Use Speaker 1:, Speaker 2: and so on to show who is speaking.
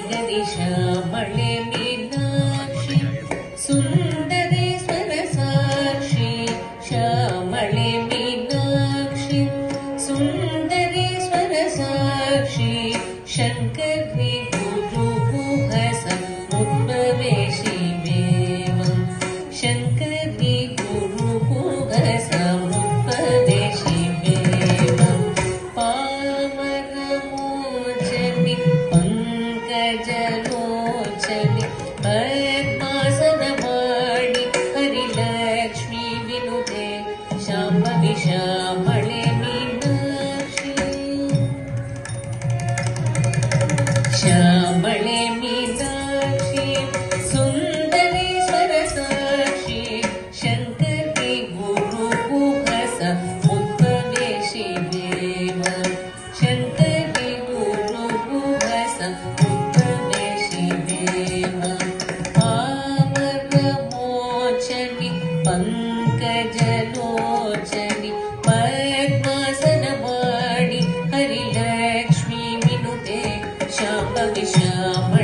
Speaker 1: गरि श्यामळे मीनाक्षि सुन्दरेश्वर साक्षि श्यामळे मीनाक्षि सुन्दरेश्वर साक्षि शङ्करि गुरुगुह समुद्भवेशि देवं शङ्करि गुरुगुह समुद्भवेशि देवं पावनमोचनि पङ्कजलोचनि पद्मासनवाणि हरिलक्ष्मी विनुते शाम्भवी श्यामळे मीनाक्षि श्यामळे मीनाक्षि सुन्दरेश्वर साक्षि शङ्करि गुरुगुह समुद्भवेशि देवं शङ्करि गुरुगुह समुद्भवेशि देवं पावनमोचनि पङ्कजलोचनि पद्मासनवाणि हरिलक्ष्मी विनुते शाम्भवी श्यामळे